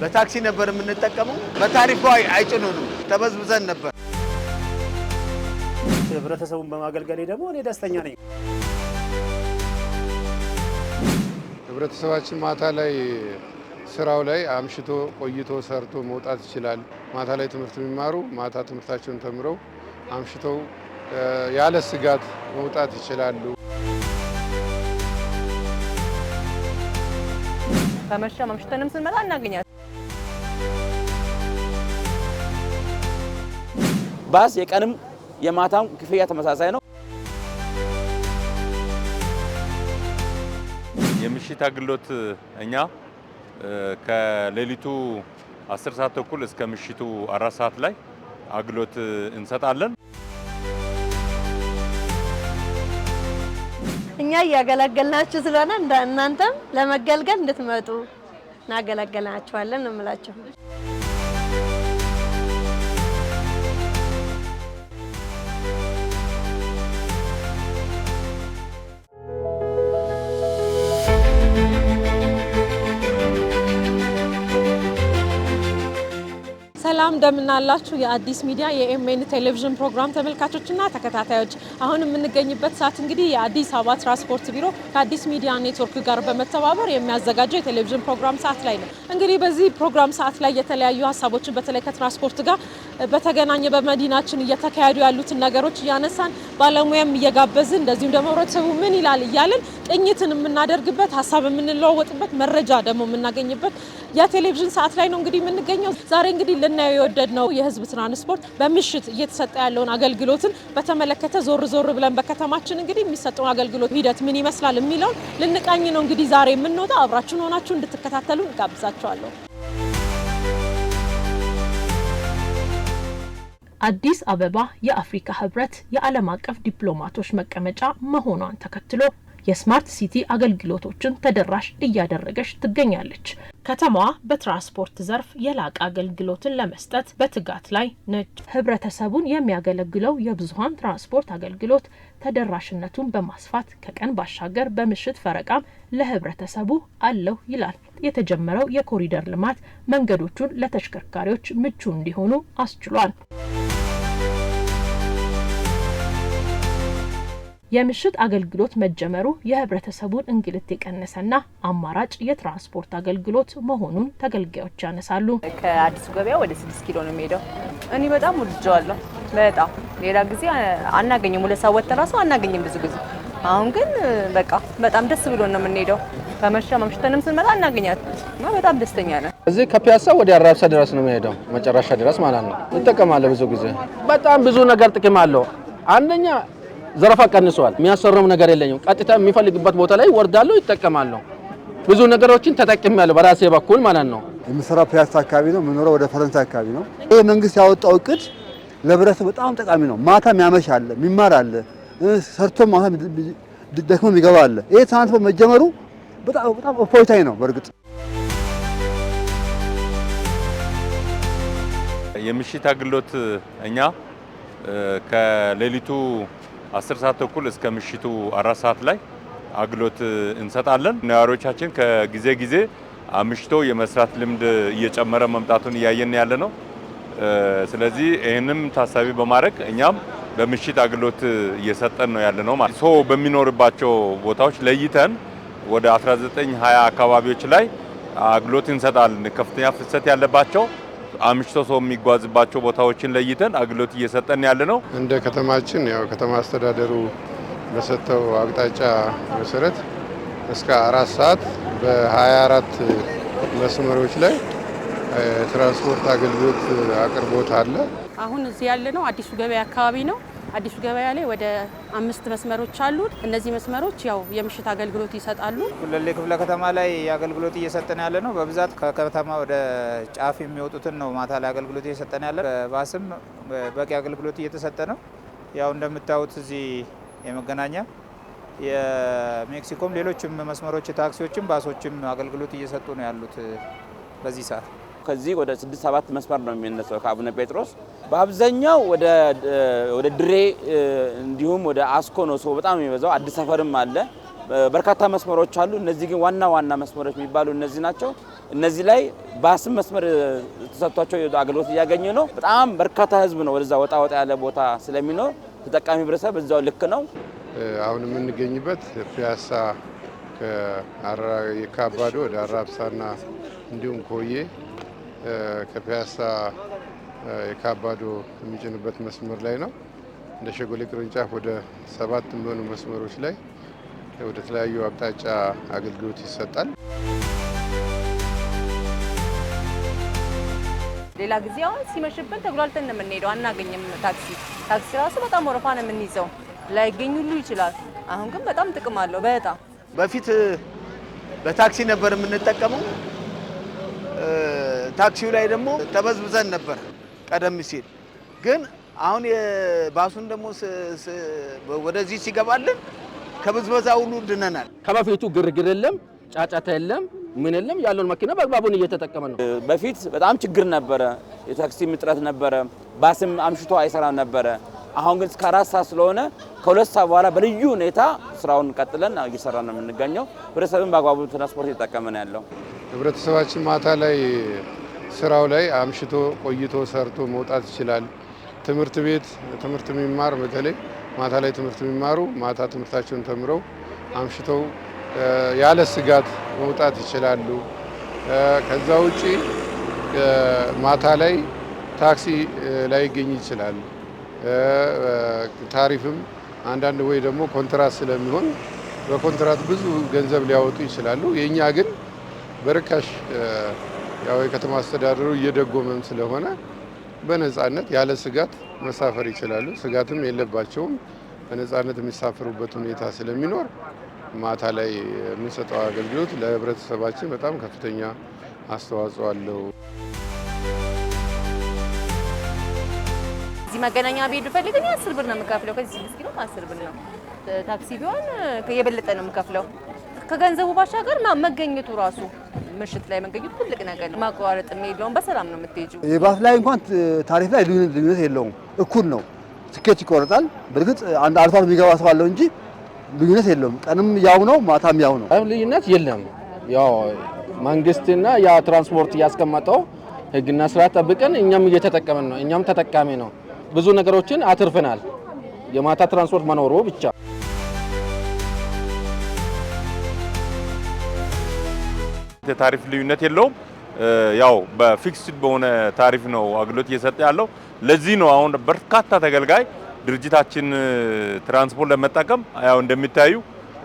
በታክሲ ነበር የምንጠቀመው። በታሪፉ አይጭኑንም፣ ተበዝብዘን ነበር። ህብረተሰቡን በማገልገሌ ደግሞ እኔ ደስተኛ ነኝ። ህብረተሰባችን ማታ ላይ ስራው ላይ አምሽቶ ቆይቶ ሰርቶ መውጣት ይችላል። ማታ ላይ ትምህርት የሚማሩ ማታ ትምህርታቸውን ተምረው አምሽተው ያለ ስጋት መውጣት ይችላሉ። ከመሸ አምሽተንም ስንመጣ እናገኛለን። ባስ የቀንም የማታም ክፍያ ተመሳሳይ ነው። የምሽት አገልግሎት እኛ ከሌሊቱ 10 ሰዓት ተኩል እስከ ምሽቱ 4 ሰዓት ላይ አገልግሎት እንሰጣለን። እኛ ያገለገልናችሁ ስለሆነ እናንተም ለመገልገል እንድትመጡ እናገለግላችኋለን እንምላችሁ። ሰላም እንደምናላችሁ የአዲስ ሚዲያ የኤምኤን ቴሌቪዥን ፕሮግራም ተመልካቾችና ተከታታዮች፣ አሁን የምንገኝበት ሰዓት እንግዲህ የአዲስ አበባ ትራንስፖርት ቢሮ ከአዲስ ሚዲያ ኔትወርክ ጋር በመተባበር የሚያዘጋጀው የቴሌቪዥን ፕሮግራም ሰዓት ላይ ነው። እንግዲህ በዚህ ፕሮግራም ሰዓት ላይ የተለያዩ ሀሳቦችን በተለይ ከትራንስፖርት ጋር በተገናኘ በመዲናችን እየተካሄዱ ያሉትን ነገሮች እያነሳን ባለሙያም እየጋበዝን እንደዚሁም ደግሞ ህብረተሰቡ ምን ይላል እያልን ቅኝትን የምናደርግበት ሀሳብ የምንለዋወጥበት መረጃ ደግሞ የምናገኝበት የቴሌቪዥን ሰዓት ላይ ነው እንግዲህ የምንገኘው። ዛሬ እንግዲህ ልናየው የወደድነው የህዝብ ትራንስፖርት በምሽት እየተሰጠ ያለውን አገልግሎትን በተመለከተ ዞር ዞር ብለን በከተማችን እንግዲህ የሚሰጠውን አገልግሎት ሂደት ምን ይመስላል የሚለውን ልንቃኝ ነው እንግዲህ ዛሬ የምንወጣው። አብራችሁን ሆናችሁ እንድትከታተሉ እንጋብዛችኋለሁ። አዲስ አበባ የአፍሪካ ህብረት የዓለም አቀፍ ዲፕሎማቶች መቀመጫ መሆኗን ተከትሎ የስማርት ሲቲ አገልግሎቶችን ተደራሽ እያደረገች ትገኛለች። ከተማዋ በትራንስፖርት ዘርፍ የላቀ አገልግሎትን ለመስጠት በትጋት ላይ ነች። ህብረተሰቡን የሚያገለግለው የብዙሃን ትራንስፖርት አገልግሎት ተደራሽነቱን በማስፋት ከቀን ባሻገር በምሽት ፈረቃም ለህብረተሰቡ አለው ይላል። የተጀመረው የኮሪደር ልማት መንገዶቹን ለተሽከርካሪዎች ምቹ እንዲሆኑ አስችሏል። የምሽት አገልግሎት መጀመሩ የህብረተሰቡን እንግልት የቀነሰና አማራጭ የትራንስፖርት አገልግሎት መሆኑን ተገልጋዮች ያነሳሉ። ከአዲሱ ገበያ ወደ 6 ኪሎ ነው የሚሄደው። እኔ በጣም ወድጄዋለሁ። በጣም ሌላ ጊዜ አናገኝም፣ ሁለት ሰዓት ወጥተን ራሱ አናገኝም ብዙ ጊዜ። አሁን ግን በቃ በጣም ደስ ብሎን ነው የምንሄደው። ከመሸ አምሽተንም ስንመጣ እናገኛት እና በጣም ደስተኛ ነን። እዚህ ከፒያሳ ወደ አራብሳ ድረስ ነው የሚሄደው፣ መጨረሻ ድረስ ማለት ነው። እንጠቀማለን ብዙ ጊዜ። በጣም ብዙ ነገር ጥቅም አለው። አንደኛ ዘረፋ ቀንሷል። የሚያሰሩም ነገር የለኝም። ቀጥታ የሚፈልግበት ቦታ ላይ ወርዳለሁ፣ ይጠቀማለሁ። ብዙ ነገሮችን ተጠቅሜያለሁ በራሴ በኩል ማለት ነው። የምሰራው ፒያሳ አካባቢ ነው፣ የምኖረው ወደ ፈረንሳይ አካባቢ ነው። ይሄ መንግስት ያወጣው እቅድ ለህብረተሰቡ በጣም ጠቃሚ ነው። ማታ የሚያመሽ አለ፣ የሚማር አለ፣ ሰርቶ ማታ ደክሞ የሚገባ አለ። ይሄ ትራንስፖርት መጀመሩ በጣም እፎይታዊ ነው። በእርግጥ የምሽት አገልግሎት እኛ ከሌሊቱ 10 ሰዓት ተኩል እስከ ምሽቱ 4 ሰዓት ላይ አገልግሎት እንሰጣለን። ነዋሪዎቻችን ከጊዜ ጊዜ አምሽቶ የመስራት ልምድ እየጨመረ መምጣቱን እያየን ያለ ነው። ስለዚህ ይህንም ታሳቢ በማድረግ እኛም በምሽት አገልግሎት እየሰጠን ነው ያለ ነው ማለት። ሰው በሚኖርባቸው ቦታዎች ለይተን ወደ 19-20 አካባቢዎች ላይ አገልግሎት እንሰጣለን። ከፍተኛ ፍሰት ያለባቸው አምሽቶ ሰው የሚጓዝባቸው ቦታዎችን ለይተን አገልግሎት እየሰጠን ያለ ነው። እንደ ከተማችን ያው ከተማ አስተዳደሩ በሰጠው አቅጣጫ መሰረት እስከ 4 ሰዓት በ24 መስመሮች ላይ ትራንስፖርት አገልግሎት አቅርቦት አለ። አሁን እዚህ ያለ ነው አዲሱ ገበያ አካባቢ ነው። አዲሱ ገበያ ላይ ወደ 5 መስመሮች አሉ። እነዚህ መስመሮች ያው የምሽት አገልግሎት ይሰጣሉ። ሁለሌ ክፍለ ከተማ ላይ አገልግሎት እየሰጠን ያለ ነው። በብዛት ከከተማ ወደ ጫፍ የሚወጡትን ነው ማታ ላይ አገልግሎት እየሰጠን ያለ። በባስም በቂ አገልግሎት እየተሰጠ ነው። ያው እንደምታዩት እዚህ የመገናኛ የሜክሲኮም ሌሎችም መስመሮች ታክሲዎችም ባሶችም አገልግሎት እየሰጡ ነው ያሉት በዚህ ሰዓት። ከዚህ ወደ 6-7 መስመር ነው የሚነሳው ከአቡነ ጴጥሮስ በአብዛኛው ወደ ድሬ እንዲሁም ወደ አስኮ ነው ሰው በጣም የሚበዛው። አዲስ ሰፈርም አለ። በርካታ መስመሮች አሉ። እነዚህ ግን ዋና ዋና መስመሮች የሚባሉ እነዚህ ናቸው። እነዚህ ላይ ባስም መስመር ተሰጥቷቸው አገልግሎት እያገኙ ነው። በጣም በርካታ ህዝብ ነው ወደዛ ወጣ ያለ ቦታ ስለሚኖር ተጠቃሚ ህብረተሰብ በዛው ልክ ነው። አሁን የምንገኝበት ፒያሳ ከአባዶ ወደ አራብሳና እንዲሁም ኮዬ ከፒያሳ የካባዶ የሚጭንበት መስመር ላይ ነው። እንደ ሸጎሌ ቅርንጫፍ ወደ 7 የሚሆኑ መስመሮች ላይ ወደ ተለያዩ አቅጣጫ አገልግሎት ይሰጣል። ሌላ ጊዜ አሁን ሲመሽብን ተጉላልተን ነው የምንሄደው፣ አናገኝም ታክሲ ራሱ በጣም ወረፋ ነው የምንይዘው፣ ላይገኝ ሁሉ ይችላል። አሁን ግን በጣም ጥቅም አለው። በጣም በፊት በታክሲ ነበር የምንጠቀመው። ታክሲው ላይ ደግሞ ተበዝብዘን ነበር ቀደም ሲል። ግን አሁን የባሱን ደግሞ ወደዚህ ሲገባልን ከብዝበዛ ሁሉ ድነናል። ከበፊቱ ግርግር የለም፣ ጫጫታ የለም፣ ምን የለም። ያለውን መኪና በአግባቡን እየተጠቀመ ነው። በፊት በጣም ችግር ነበረ፣ የታክሲ እጥረት ነበረ፣ ባስም አምሽቶ አይሰራም ነበረ። አሁን ግን እስከ 4 ሰዓት ስለሆነ ከ2 ሰዓት በኋላ በልዩ ሁኔታ ስራውን ቀጥለን እየሰራ ነው የምንገኘው። ህብረተሰብን በአግባቡ ትራንስፖርት እየተጠቀመ ነው ያለው። ህብረተሰባችን ማታ ላይ ስራው ላይ አምሽቶ ቆይቶ ሰርቶ መውጣት ይችላል። ትምህርት ቤት ትምህርት የሚማር በተለይ ማታ ላይ ትምህርት የሚማሩ ማታ ትምህርታቸውን ተምረው አምሽተው ያለ ስጋት መውጣት ይችላሉ። ከዛ ውጪ ማታ ላይ ታክሲ ላይገኝ ይችላል። ታሪፍም አንዳንድ ወይ ደግሞ ኮንትራት ስለሚሆን በኮንትራት ብዙ ገንዘብ ሊያወጡ ይችላሉ። የኛ ግን በርካሽ ያው የከተማ አስተዳደሩ እየደጎመም ስለሆነ በነፃነት ያለ ስጋት መሳፈር ይችላሉ። ስጋትም የለባቸውም። በነፃነት የሚሳፈሩበት ሁኔታ ስለሚኖር ማታ ላይ የምንሰጠው አገልግሎት ለህብረተሰባችን በጣም ከፍተኛ አስተዋጽኦ አለው። እዚህ መገናኛ ቤት ፈልገኝ 10 ብር ነው የምከፍለው። ከዚህ 6 ኪሎ 10 ብር ነው። ታክሲ ቢሆን የበለጠ ነው የምከፍለው። ከገንዘቡ ባሻገር መገኘቱ ራሱ ምሽት ላይ መገኘቱ ትልቅ ነገር ነው። ማቋረጥ የለውም። በሰላም ነው የምትሄጂው። የባስ ላይ እንኳን ታሪፍ ላይ ልዩነት የለውም፣ እኩል ነው። ትኬት ይቆረጣል። በእርግጥ አንድ አልፎ የሚገባ ሰው አለው እንጂ ልዩነት የለውም። ቀንም ያው ነው፣ ማታም ያው ነው። ልዩነት የለም። ያው መንግስትና ያ ትራንስፖርት ያስቀመጠው ህግና ስርዓት ጠብቀን እኛም እየተጠቀምን ነው። እኛም ተጠቃሚ ነው። ብዙ ነገሮችን አትርፈናል። የማታ ትራንስፖርት መኖሩ ብቻ የታሪፍ ልዩነት የለውም። ያው በፊክስድ በሆነ ታሪፍ ነው አገልግሎት እየሰጠ ያለው። ለዚህ ነው አሁን በርካታ ተገልጋይ ድርጅታችን ትራንስፖርት ለመጠቀም ያው እንደሚታዩ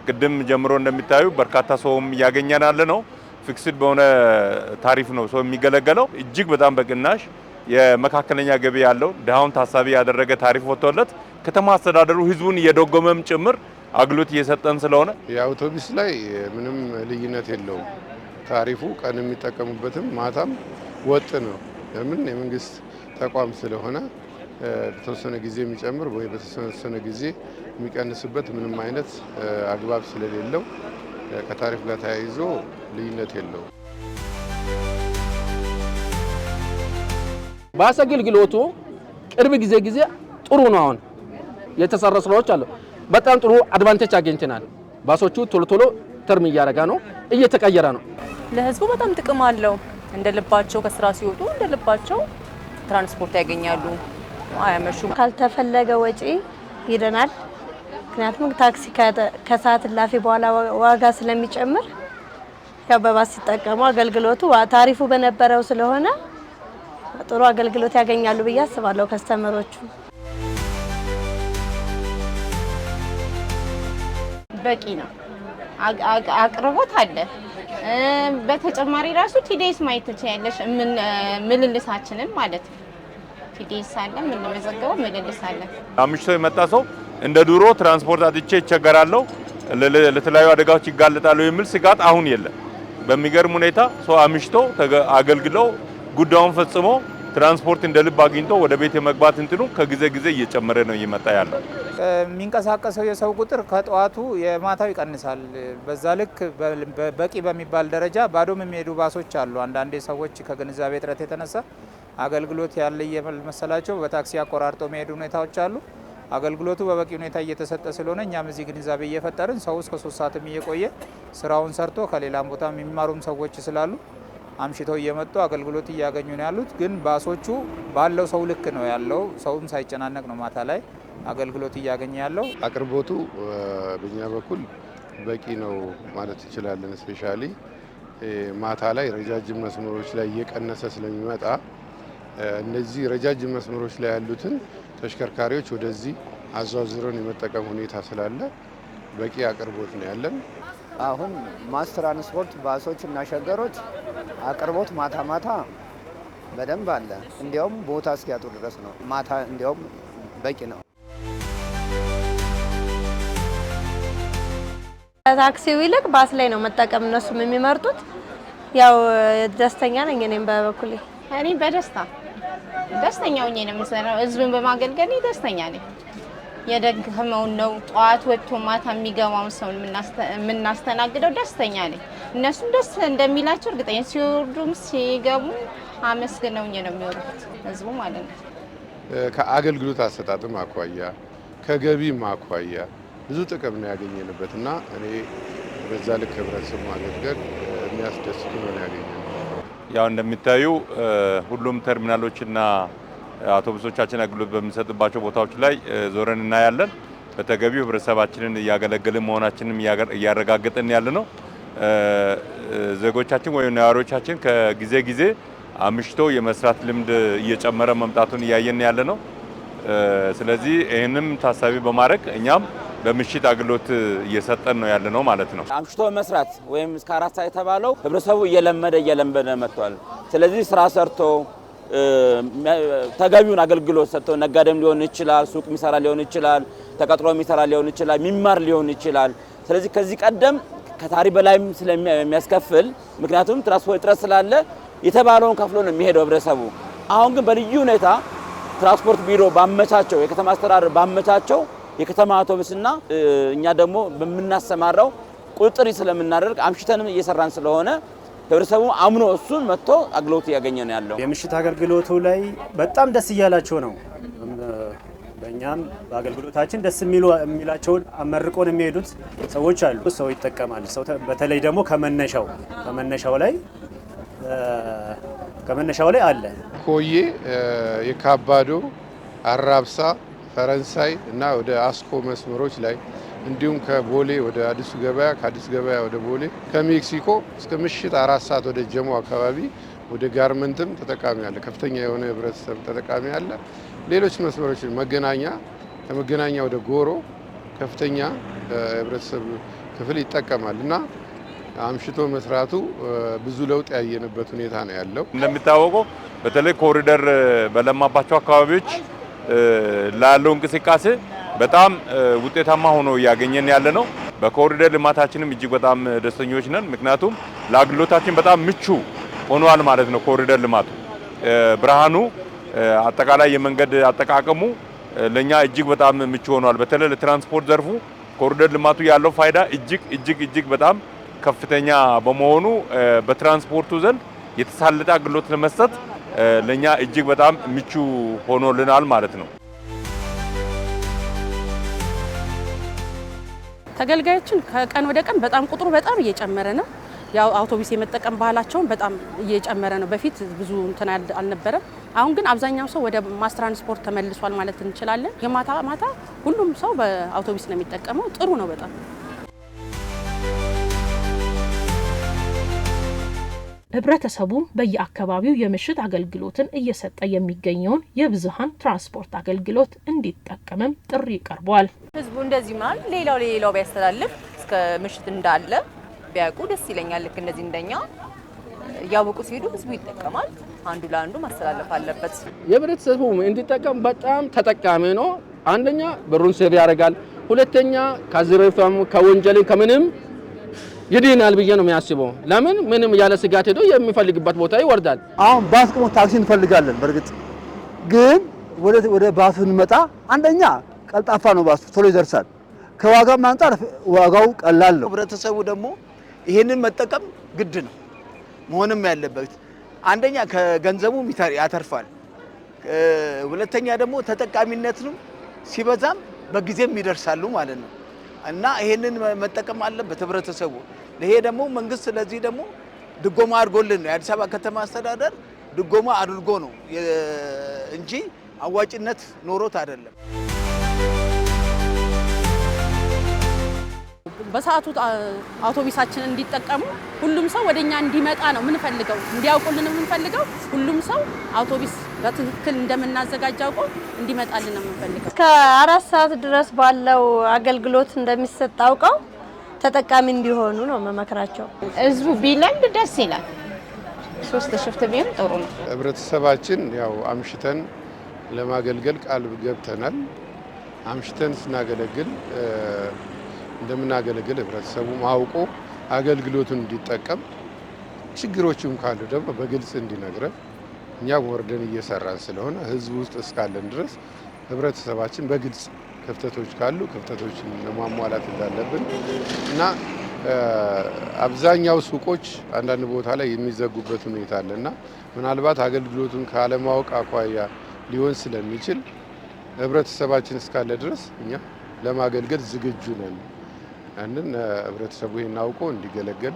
ቅድም ጀምሮ እንደሚታዩ በርካታ ሰውም እያገኘን ያለ ነው። ፊክስድ በሆነ ታሪፍ ነው ሰው የሚገለገለው። እጅግ በጣም በቅናሽ የመካከለኛ ገቢ ያለው ድሃውን ታሳቢ ያደረገ ታሪፍ ወጥቶለት ከተማ አስተዳደሩ ህዝቡን እየደጎመም ጭምር አገልግሎት እየሰጠን ስለሆነ የአውቶቡስ ላይ ምንም ልዩነት የለውም። ታሪፉ ቀን የሚጠቀሙበትም ማታም ወጥ ነው። ለምን የመንግስት ተቋም ስለሆነ በተወሰነ ጊዜ የሚጨምር ወይ በተወሰነ ጊዜ የሚቀንስበት ምንም አይነት አግባብ ስለሌለው ከታሪፍ ጋር ተያይዞ ልዩነት የለውም። ባስ አገልግሎቱ ቅርብ ጊዜ ጥሩ ነው። አሁን የተሰራ ስራዎች አሉ። በጣም ጥሩ አድቫንቴጅ አግኝተናል። ባሶቹ ቶሎ ተርም እያደረጋ ነው፣ እየተቀየረ ነው። ለህዝቡ በጣም ጥቅም አለው። እንደልባቸው ከስራ ሲወጡ እንደልባቸው ትራንስፖርት ያገኛሉ፣ አያመሹም። ካልተፈለገ ወጪ ይደናል። ምክንያቱም ታክሲ ከሰዓት እላፊ በኋላ ዋጋ ስለሚጨምር ያው በባስ ሲጠቀሙ አገልግሎቱ ታሪፉ በነበረው ስለሆነ ጥሩ አገልግሎት ያገኛሉ ብዬ አስባለሁ ከስተመሮቹ። በቂ ነው፣ አቅርቦት አለ። በተጨማሪ ራሱ ቲዲኤስ ማየት ትችያለሽ፣ ምልልሳችንን ማለት ነው። ቲዲኤስ አለ፣ የምንመዘገበው ምልልስ አለ። አምሽቶ የመጣ ሰው እንደ ድሮ ትራንስፖርት አጥቼ ይቸገራለሁ፣ ለተለያዩ አደጋዎች ይጋለጣሉ የሚል ስጋት አሁን የለም። በሚገርም ሁኔታ ሰው አምሽቶ አገልግለው ጉዳዩን ፈጽሞ ትራንስፖርት እንደ ልብ አግኝቶ ወደ ቤት የመግባት እንትኑ ከጊዜ ጊዜ እየጨመረ ነው እየመጣ ያለው። የሚንቀሳቀሰው የሰው ቁጥር ከጠዋቱ የማታው ይቀንሳል። በዛ ልክ በቂ በሚባል ደረጃ ባዶም የሚሄዱ ባሶች አሉ። አንዳንዴ ሰዎች ከግንዛቤ እጥረት የተነሳ አገልግሎት ያለ እየመሰላቸው በታክሲ አቆራርጠው የሚሄዱ ሁኔታዎች አሉ። አገልግሎቱ በበቂ ሁኔታ እየተሰጠ ስለሆነ እኛም እዚህ ግንዛቤ እየፈጠርን ሰው እስከ 3 ሰዓትም እየቆየ ስራውን ሰርቶ ከሌላም ቦታ የሚማሩም ሰዎች ስላሉ አምሽተው እየመጡ አገልግሎት እያገኙ ነው ያሉት። ግን ባሶቹ ባለው ሰው ልክ ነው ያለው፣ ሰውም ሳይጨናነቅ ነው ማታ ላይ አገልግሎት እያገኘ ያለው። አቅርቦቱ በእኛ በኩል በቂ ነው ማለት እንችላለን። ስፔሻሊ ማታ ላይ ረጃጅም መስመሮች ላይ እየቀነሰ ስለሚመጣ እነዚህ ረጃጅም መስመሮች ላይ ያሉትን ተሽከርካሪዎች ወደዚህ አዟዙረን የመጠቀም ሁኔታ ስላለ በቂ አቅርቦት ነው ያለን። አሁን ማስ ትራንስፖርት ባሶች እና ሸገሮች አቅርቦት ማታ ማታ በደንብ አለ። እንዲያውም ቦታ እስኪያጡ ድረስ ነው። ማታ እንዲያውም በቂ ነው። ታክሲው ይልቅ ባስ ላይ ነው መጠቀም እነሱም የሚመርጡት። ያው ደስተኛ ነኝ እኔም በበኩሌ። እኔ ደስተኛ ሆኜ ነው የምሰራው። ህዝብን በማገልገል ደስተኛ ነኝ። የደከመውን ነው ጠዋት ወጥቶ ማታ የሚገባውን ሰው የምናስተናግደው ደስተኛ ነኝ። እነሱም ደስ እንደሚላቸው እርግጠኛ ሲወርዱም ሲገቡ አመስግነውኝ ነው የሚወርዱት ህዝቡ ማለት ነው። ከአገልግሎት አሰጣጥም አኳያ ከገቢም አኳያ ብዙ ጥቅም ነው ያገኘንበት እና እኔ በዛ ልክ ህብረተሰቡ ማገልገል የሚያስደስት ነው ያገኘነው። ያው እንደሚታዩ ሁሉም ተርሚናሎችና አውቶቡሶቻችን አገልግሎት በሚሰጥባቸው ቦታዎች ላይ ዞረን እናያለን። በተገቢው ህብረተሰባችንን እያገለገልን መሆናችንን እያረጋገጥን ያለ ነው። ዜጎቻችን ወይም ነዋሪዎቻችን ከጊዜ ጊዜ አምሽቶ የመስራት ልምድ እየጨመረ መምጣቱን እያየን ያለ ነው። ስለዚህ ይህንም ታሳቢ በማድረግ እኛም በምሽት አገልግሎት እየሰጠን ነው ያለ ነው ማለት ነው። አምሽቶ መስራት ወይም እስከ 4 ሰዓት የተባለው ህብረተሰቡ እየለመደ መጥቷል። ስለዚህ ስራ ሰርቶ ተገቢውን አገልግሎት ሰጥቶ ነጋዴም ሊሆን ይችላል፣ ሱቅ የሚሰራ ሊሆን ይችላል፣ ተቀጥሮ የሚሰራ ሊሆን ይችላል፣ የሚማር ሊሆን ይችላል። ስለዚህ ከዚህ ቀደም ከታሪ በላይም ስለሚያስከፍል ምክንያቱም ትራንስፖርት እጥረት ስላለ የተባለውን ከፍሎ ነው የሚሄደው ህብረተሰቡ። አሁን ግን በልዩ ሁኔታ ትራንስፖርት ቢሮ ባመቻቸው የከተማ አስተዳደር ባመቻቸው የከተማ አውቶቡስና እኛ ደግሞ በመናሰማራው ቁጥር ስለምናደርግ አምሽተንም እየሰራን ስለሆነ ህብረተሰቡ አምኖ እሱን መጥቶ አገልግሎት እያገኘ ነው ያለው። የምሽት አገልግሎቱ ላይ በጣም ደስ እያላቸው ነው። በእኛም በአገልግሎታችን ደስ የሚላቸውን አመርቆን የሚሄዱት ሰዎች አሉ። ሰው ይጠቀማል። ሰው በተለይ ደግሞ ከመነሻው ላይ አለ። ኮዬ፣ የካባዶ፣ አራብሳ፣ ፈረንሳይ እና ወደ አስኮ መስመሮች ላይ እንዲሁም ከቦሌ ወደ አዲሱ ገበያ፣ ከአዲስ ገበያ ወደ ቦሌ፣ ከሜክሲኮ እስከ ምሽት 4 ሰዓት ወደ ጀሞ አካባቢ ወደ ጋርመንትም ተጠቃሚ አለ። ከፍተኛ የሆነ ህብረተሰብ ተጠቃሚ አለ። ሌሎች መስመሮች መገናኛ፣ ከመገናኛ ወደ ጎሮ ከፍተኛ ህብረተሰብ ክፍል ይጠቀማል እና አምሽቶ መስራቱ ብዙ ለውጥ ያየንበት ሁኔታ ነው ያለው። እንደሚታወቀው በተለይ ኮሪደር በለማባቸው አካባቢዎች ላለው እንቅስቃሴ በጣም ውጤታማ ሆኖ እያገኘን ያለ ነው። በኮሪደር ልማታችንም እጅግ በጣም ደስተኞች ነን። ምክንያቱም ለአገልግሎታችን በጣም ምቹ ሆኗል ማለት ነው። ኮሪደር ልማቱ ብርሃኑ፣ አጠቃላይ የመንገድ አጠቃቀሙ ለኛ እጅግ በጣም ምቹ ሆኗል። በተለይ ለትራንስፖርት ዘርፉ ኮሪደር ልማቱ ያለው ፋይዳ እጅግ በጣም ከፍተኛ በመሆኑ በትራንስፖርቱ ዘንድ የተሳለጠ አገልግሎት ለመስጠት ለኛ እጅግ በጣም ምቹ ሆኖልናል ማለት ነው። ተገልጋዮችን ከቀን ወደ ቀን በጣም ቁጥሩ በጣም እየጨመረ ነው። ያው አውቶቡስ የመጠቀም ባህላቸውን በጣም እየጨመረ ነው። በፊት ብዙ እንትን አልነበረም። አሁን ግን አብዛኛው ሰው ወደ ማስ ትራንስፖርት ተመልሷል ማለት እንችላለን። የማታ ሁሉም ሰው በአውቶቡስ ነው የሚጠቀመው። ጥሩ ነው በጣም። ህብረተሰቡ በየአካባቢው የምሽት አገልግሎትን እየሰጠ የሚገኘውን የብዙሃን ትራንስፖርት አገልግሎት እንዲጠቀምም ጥሪ ቀርቧል። ህዝቡ እንደዚህ ማለት ሌላው ቢያስተላልፍ እስከ ምሽት እንዳለ ቢያውቁ ደስ ይለኛል። ልክ እንደዚህ እንደኛ ያወቁ ሲሄዱ ህዝቡ ይጠቀማል። አንዱ ለአንዱ ማስተላለፍ አለበት። የህብረተሰቡ እንዲጠቀም በጣም ተጠቃሚ ነው። አንደኛ ብሩን ሴቭ ያደርጋል። ሁለተኛ ከዝርፊያም ከወንጀል ከምንም ይድናል ብዬ ነው የሚያስበው። ለምን ምንም ያለ ስጋት ሄዶ የሚፈልግበት ቦታ ይወርዳል። አሁን ባስ ቆሞ ታክሲ እንፈልጋለን። በርግጥ ግን ወደ ባሱ እንመጣ፣ አንደኛ ቀልጣፋ ነው፣ ባሱ ቶሎ ይደርሳል። ከዋጋም አንፃር ዋጋው ቀላል ነው። ህብረተሰቡ ደግሞ ይሄንን መጠቀም ግድ ነው መሆንም ያለበት። አንደኛ ከገንዘቡ ያተርፋል፣ ሁለተኛ ደግሞ ተጠቃሚነትንም ሲበዛም በጊዜም ይደርሳሉ ማለት ነው። እና ይሄንን መጠቀም አለበት ህብረተሰቡ። ይሄ ደግሞ መንግስት ስለዚህ ደግሞ ድጎማ አድርጎልን ነው የአዲስ አበባ ከተማ አስተዳደር ድጎማ አድርጎ ነው እንጂ አዋጭነት ኖሮት አይደለም። በሰዓቱ አውቶቡሳችን እንዲጠቀሙ ሁሉም ሰው ወደኛ እንዲመጣ ነው የምንፈልገው፣ እንዲያውቁልን የምንፈልገው ሁሉም ሰው አውቶቡስ በትክክል እንደምናዘጋጅ አውቆ እንዲመጣልን ነው የምንፈልገው። እስከ 4 ሰዓት ድረስ ባለው አገልግሎት እንደሚሰጥ አውቀው ተጠቃሚ እንዲሆኑ ነው መመክራቸው። ህዝቡ ቢለምድ ደስ ይላል። 3 ሽፍት ቢሆን ጥሩ ነው። ህብረተሰባችን ያው አምሽተን ለማገልገል ቃል ገብተናል። አምሽተን ስናገለግል እንደምናገለግል ህብረተሰቡ አውቆ አገልግሎቱን እንዲጠቀም፣ ችግሮችም ካሉ ደግሞ በግልጽ እንዲነግረን እኛ ወርደን እየሰራን ስለሆነ ህዝቡ ውስጥ እስካለን ድረስ ህብረተሰባችን በግልጽ ክፍተቶች ካሉ ክፍተቶችን ለማሟላት እንዳለብን እና አብዛኛው ሱቆች አንዳንድ ቦታ ላይ የሚዘጉበት ሁኔታ አለና ምናልባት አገልግሎቱን ካለማወቅ አኳያ ሊሆን ስለሚችል ህብረተሰባችን እስካለ ድረስ እኛ ለማገልገል ዝግጁ ነን። ያንን ህብረተሰቡ ይሄን አውቆ እንዲገለገል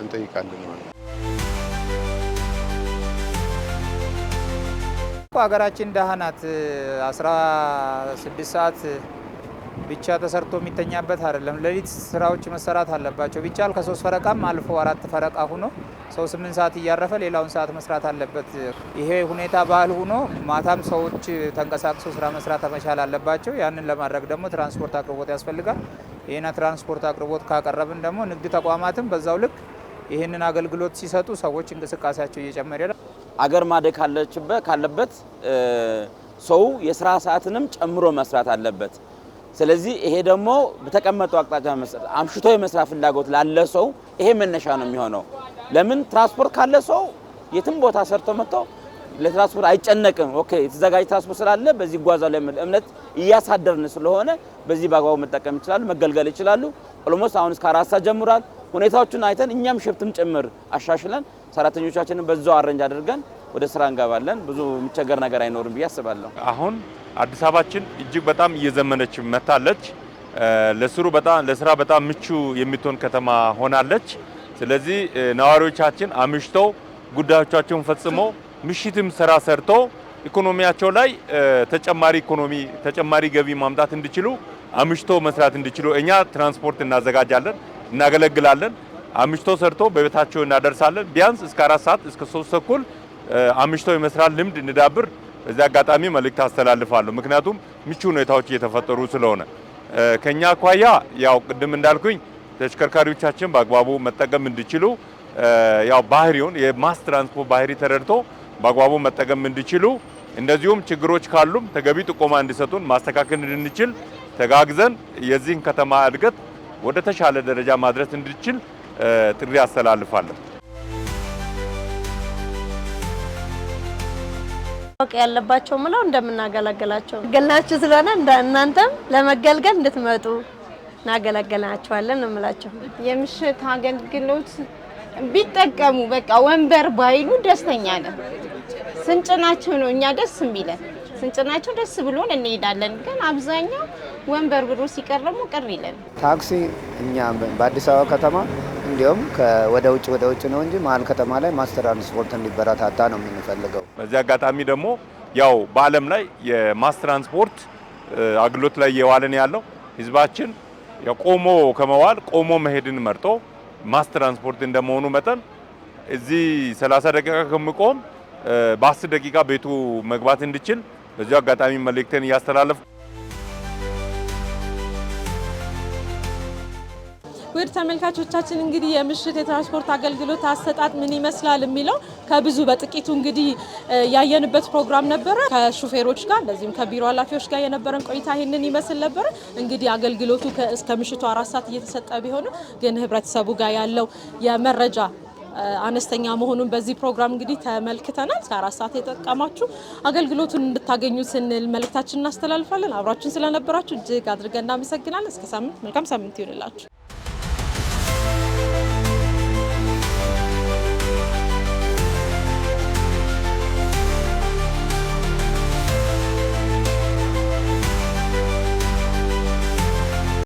እንጠይቃለን ማለት ነው። ሀገራችን ደሃ ናት። 16 ሰዓት ብቻ ተሰርቶ የሚተኛበት አይደለም። ሌሊት ስራዎች መሰራት አለባቸው። ቢቻል ከ3 ፈረቃም አልፎ 4 ፈረቃ ሆኖ ሰው 8 ሰዓት እያረፈ ሌላውን ሰዓት መስራት አለበት። ይሄ ሁኔታ ባህል ሆኖ ማታም ሰዎች ተንቀሳቅሰው ስራ መስራት መቻል አለባቸው። ያንን ለማድረግ ደግሞ ትራንስፖርት አቅርቦት ያስፈልጋል። ይሄን ትራንስፖርት አቅርቦት ካቀረብን ደግሞ ንግድ ተቋማትም በዛው ልክ ይሄንን አገልግሎት ሲሰጡ ሰዎች እንቅስቃሴያቸው እየጨመረ ይላል። አገር ማደግ ካለበት ሰው የስራ ሰዓትንም ጨምሮ መስራት አለበት። ስለዚህ ይሄ ደግሞ በተቀመጠው አቅጣጫ መስራት አምሽቶ የመስራት ፍላጎት ላለ ሰው ይሄ መነሻ ነው የሚሆነው። ለምን ትራንስፖርት ካለ ሰው የትም ቦታ ሰርቶ መጥቶ ለትራንስፖርት አይጨነቅም። ኦኬ የተዘጋጀ ትራንስፖርት ስላለ በዚህ ጓዛው ላይ እምነት እያሳደርን ስለሆነ በዚህ በአግባቡ መጠቀም ይችላሉ፣ መገልገል ይችላሉ። ኦልሞስት አሁን እስከ 4 ሰዓት ጀምሯል። ሁኔታዎቹን አይተን እኛም ሽፍትም ጭምር አሻሽለን ሰራተኞቻችንን በዛው አረንጅ አድርገን ወደ ስራ እንገባለን። ብዙ የሚቸገር ነገር አይኖርም ብዬ አስባለሁ። አሁን አዲስ አበባችን እጅግ በጣም እየዘመነች መታለች። ለስራ በጣም ምቹ የምትሆን ከተማ ሆናለች። ስለዚህ ነዋሪዎቻችን አምሽተው ጉዳዮቻቸውን ፈጽመው ምሽትም ስራ ሰርቶ ኢኮኖሚያቸው ላይ ተጨማሪ ገቢ ማምጣት እንዲችሉ አምሽቶ መስራት እንዲችሉ እኛ ትራንስፖርት እናዘጋጃለን፣ እናገለግላለን። አምሽቶ ሰርቶ በቤታቸው እናደርሳለን። ቢያንስ እስከ 4 ሰዓት እስከ 3 ተኩል አምሽቶ የመስራት ልምድ እንዳብር በዚህ አጋጣሚ መልእክት አስተላልፋለሁ። ምክንያቱም ምቹ ሁኔታዎች እየተፈጠሩ ስለሆነ ከኛ አኳያ ያው ቅድም እንዳልኩኝ ተሽከርካሪዎቻችን በአግባቡ መጠቀም እንዲችሉ ያው ባህሪውን የማስ ትራንስፖርት ባህሪ ተረድቶ በአግባቡ መጠቀም እንዲችሉ፣ እንደዚሁም ችግሮች ካሉም ተገቢ ጥቆማ እንዲሰጡን ማስተካከል እንድንችል ተጋግዘን የዚህን ከተማ እድገት ወደ ተሻለ ደረጃ ማድረስ እንድንችል ጥሪ አስተላልፋለሁ። ወቅ ያለባቸው ምለው እንደምናገለግላቸው ገልናችሁ ስለሆነ እናንተም ለመገልገል እንድትመጡ እናገለግላችኋለን እንምላችሁ። የምሽት አገልግሎት ቢጠቀሙ በቃ ወንበር ባይሉ ደስተኛ ነን። ስንጭናቸው ነው እኛ ደስ የሚለን። ስንጭናቸው ደስ ብሎን እንሄዳለን። ግን አብዛኛው ወንበር ብሎ ሲቀርሙ ቅር ይለን። ታክሲ እኛ በአዲስ አበባ ከተማ እንዲሁም ወደ ውጭ ነው እንጂ መሀል ከተማ ላይ ማስ ትራንስፖርት እንዲበረታታ ነው የምንፈልገው። በዚህ አጋጣሚ ደግሞ ያው በዓለም ላይ የማስ ትራንስፖርት አገልግሎት ላይ እየዋለን ያለው ህዝባችን ቆሞ ከመዋል ቆሞ መሄድን መርጦ ማስ ትራንስፖርት እንደመሆኑ መጠን እዚህ 30 ደቂቃ ከመቆም በ10 ደቂቃ ቤቱ መግባት እንዲችል በዚህ አጋጣሚ መልእክቴን እያስተላለፍኩ ውድ ተመልካቾቻችን እንግዲህ የምሽት የትራንስፖርት አገልግሎት አሰጣጥ ምን ይመስላል የሚለው ከብዙ በጥቂቱ እንግዲህ ያየንበት ፕሮግራም ነበረ። ከሹፌሮች ጋር እንደዚህም ከቢሮ ኃላፊዎች ጋር የነበረን ቆይታ ይሄንን ይመስል ነበረ። እንግዲህ አገልግሎቱ እስከ ምሽቱ 4 ሰዓት እየተሰጠ ቢሆንም ግን ህብረተሰቡ ጋር ያለው የመረጃ አነስተኛ መሆኑን በዚህ ፕሮግራም እንግዲህ ተመልክተናል። እስከ 4 ሰዓት የተጠቀማችሁ አገልግሎቱን እንድታገኙ ስንል መልእክታችንን እናስተላልፋለን። አብራችሁን ስለነበራችሁ እጅግ አድርገን እናመሰግናለን። እስከ ሳምንት መልካም ሳምንት ይሁንላችሁ።